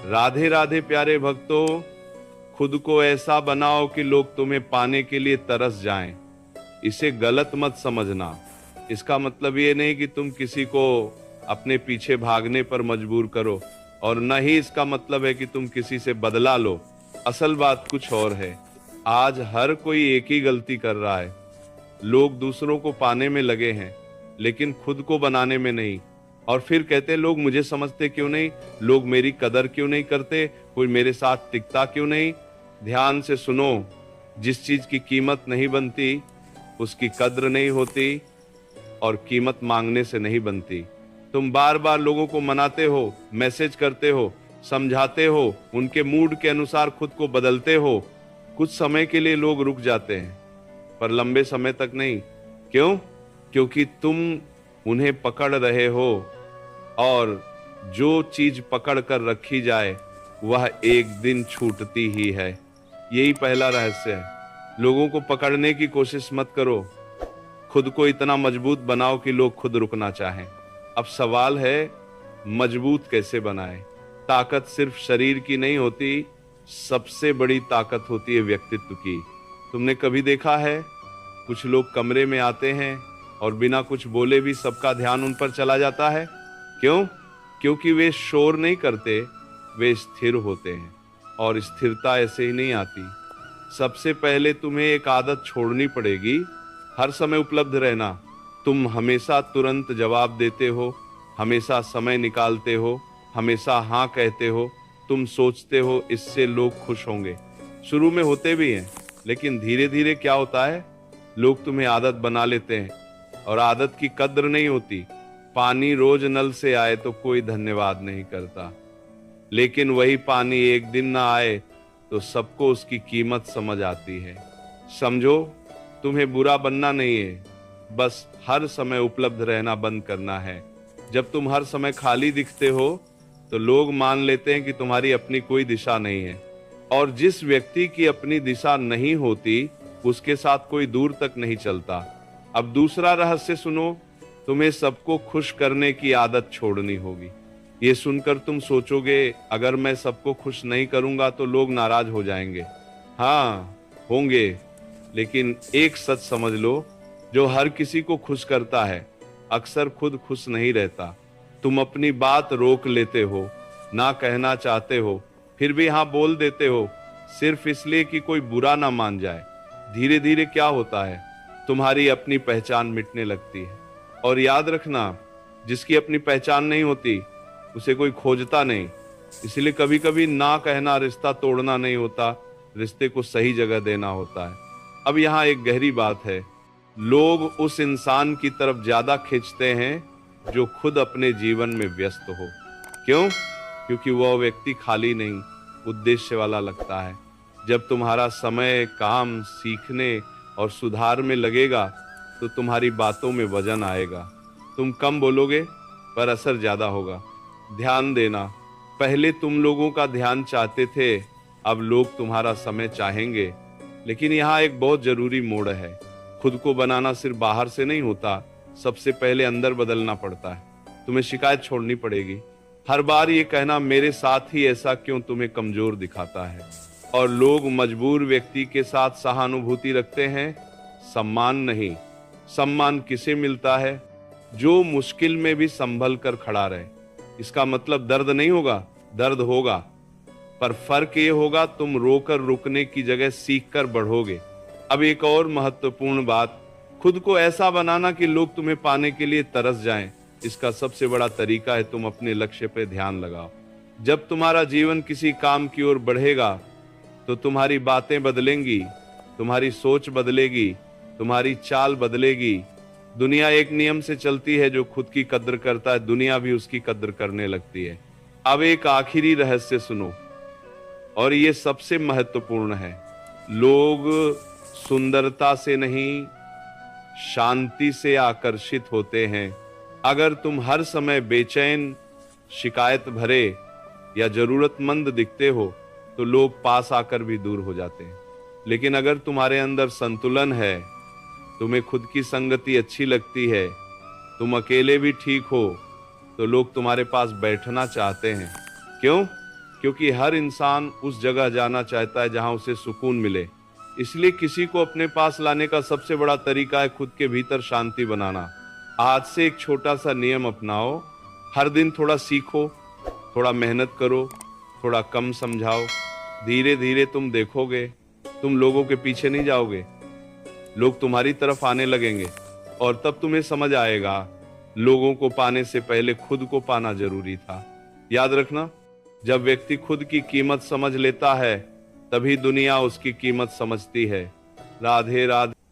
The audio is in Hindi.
राधे राधे प्यारे भक्तों, खुद को ऐसा बनाओ कि लोग तुम्हें पाने के लिए तरस जाएं। इसे गलत मत समझना। इसका मतलब ये नहीं कि तुम किसी को अपने पीछे भागने पर मजबूर करो, और न ही इसका मतलब है कि तुम किसी से बदला लो। असल बात कुछ और है। आज हर कोई एक ही गलती कर रहा है। लोग दूसरों को पाने में लगे हैं, लेकिन खुद को बनाने में नहीं। और फिर कहते हैं, लोग मुझे समझते क्यों नहीं, लोग मेरी कदर क्यों नहीं करते, कोई मेरे साथ टिकता क्यों नहीं। ध्यान से सुनो, जिस चीज की कीमत नहीं बनती उसकी कद्र नहीं होती, और कीमत मांगने से नहीं बनती। तुम बार बार लोगों को मनाते हो, मैसेज करते हो, समझाते हो, उनके मूड के अनुसार खुद को बदलते हो। कुछ समय के लिए लोग रुक जाते हैं, पर लंबे समय तक नहीं। क्यों? क्योंकि तुम उन्हें पकड़ रहे हो, और जो चीज पकड़ कर रखी जाए वह एक दिन छूटती ही है। यही पहला रहस्य है। लोगों को पकड़ने की कोशिश मत करो, खुद को इतना मजबूत बनाओ कि लोग खुद रुकना चाहें। अब सवाल है, मजबूत कैसे बनाएं? ताकत सिर्फ शरीर की नहीं होती, सबसे बड़ी ताकत होती है व्यक्तित्व की। तुमने कभी देखा है, कुछ लोग कमरे में आते हैं और बिना कुछ बोले भी सबका ध्यान उन पर चला जाता है। क्यों? क्योंकि वे शोर नहीं करते, वे स्थिर होते हैं। और स्थिरता ऐसे ही नहीं आती। सबसे पहले तुम्हें एक आदत छोड़नी पड़ेगी, हर समय उपलब्ध रहना। तुम हमेशा तुरंत जवाब देते हो, हमेशा समय निकालते हो, हमेशा हाँ कहते हो। तुम सोचते हो इससे लोग खुश होंगे। शुरू में होते भी हैं, लेकिन धीरे धीरे क्या होता है, लोग तुम्हें आदत बना लेते हैं, और आदत की कद्र नहीं होती। पानी रोज नल से आए तो कोई धन्यवाद नहीं करता, लेकिन वही पानी एक दिन ना आए तो सबको उसकी कीमत समझ आती है। समझो, तुम्हें बुरा बनना नहीं है, बस हर समय उपलब्ध रहना बंद करना है। जब तुम हर समय खाली दिखते हो तो लोग मान लेते हैं कि तुम्हारी अपनी कोई दिशा नहीं है, और जिस व्यक्ति की अपनी दिशा नहीं होती उसके साथ कोई दूर तक नहीं चलता। अब दूसरा रहस्य सुनो, तुम्हें सबको खुश करने की आदत छोड़नी होगी। ये सुनकर तुम सोचोगे, अगर मैं सबको खुश नहीं करूंगा तो लोग नाराज हो जाएंगे। हाँ, होंगे, लेकिन एक सच समझ लो, जो हर किसी को खुश करता है अक्सर खुद खुश नहीं रहता। तुम अपनी बात रोक लेते हो, ना कहना चाहते हो, फिर भी हाँ बोल देते हो, सिर्फ इसलिए कि कोई बुरा ना मान जाए। धीरे धीरे क्या होता है, तुम्हारी अपनी पहचान मिटने लगती है। और याद रखना, जिसकी अपनी पहचान नहीं होती उसे कोई खोजता नहीं। इसलिए कभी कभी ना कहना रिश्ता तोड़ना नहीं होता, रिश्ते को सही जगह देना होता है। अब यहाँ एक गहरी बात है, लोग उस इंसान की तरफ ज्यादा खींचते हैं जो खुद अपने जीवन में व्यस्त हो। क्यों? क्योंकि वह व्यक्ति खाली नहीं, उद्देश्य वाला लगता है। जब तुम्हारा समय काम, सीखने और सुधार में लगेगा तो तुम्हारी बातों में वजन आएगा। तुम कम बोलोगे पर असर ज्यादा होगा। ध्यान देना, पहले तुम लोगों का ध्यान चाहते थे, अब लोग तुम्हारा समय चाहेंगे। लेकिन यहाँ एक बहुत जरूरी मोड़ है, खुद को बनाना सिर्फ बाहर से नहीं होता, सबसे पहले अंदर बदलना पड़ता है। तुम्हें शिकायत छोड़नी पड़ेगी। हर बार ये कहना मेरे साथ ही ऐसा क्यों तुम्हें कमजोर दिखाता है। और लोग मजबूर व्यक्ति के साथ सहानुभूति रखते हैं, सम्मान नहीं। सम्मान किसे मिलता है? जो मुश्किल में भी संभल कर खड़ा रहे। इसका मतलब दर्द नहीं होगा, दर्द होगा, पर फर्क ये होगा, तुम रोकर रुकने की जगह सीख कर बढ़ोगे। अब एक और महत्वपूर्ण बात, खुद को ऐसा बनाना कि लोग तुम्हें पाने के लिए तरस जाएं। इसका सबसे बड़ा तरीका है, तुम अपने लक्ष्य पे ध्यान लगाओ। जब तुम्हारा जीवन किसी काम की ओर बढ़ेगा तो तुम्हारी बातें बदलेंगी, तुम्हारी सोच बदलेगी, तुम्हारी चाल बदलेगी। दुनिया एक नियम से चलती है, जो खुद की कद्र करता है दुनिया भी उसकी कद्र करने लगती है। अब एक आखिरी रहस्य सुनो, और ये सबसे महत्वपूर्ण है। लोग सुंदरता से नहीं, शांति से आकर्षित होते हैं। अगर तुम हर समय बेचैन, शिकायत भरे या जरूरतमंद दिखते हो तो लोग पास आकर भी दूर हो जाते हैं। लेकिन अगर तुम्हारे अंदर संतुलन है, तुम्हें खुद की संगति अच्छी लगती है, तुम अकेले भी ठीक हो, तो लोग तुम्हारे पास बैठना चाहते हैं। क्यों? क्योंकि हर इंसान उस जगह जाना चाहता है जहां उसे सुकून मिले। इसलिए किसी को अपने पास लाने का सबसे बड़ा तरीका है खुद के भीतर शांति बनाना। आज से एक छोटा सा नियम अपनाओ, हर दिन थोड़ा सीखो, थोड़ा मेहनत करो, थोड़ा कम समझाओ। धीरे धीरे तुम देखोगे, तुम लोगों के पीछे नहीं जाओगे, लोग तुम्हारी तरफ आने लगेंगे और तब तुम्हें समझ आएगा लोगों को पाने से पहले खुद को पाना जरूरी था। याद रखना, जब व्यक्ति खुद की कीमत समझ लेता है तभी दुनिया उसकी कीमत समझती है। राधे राधे।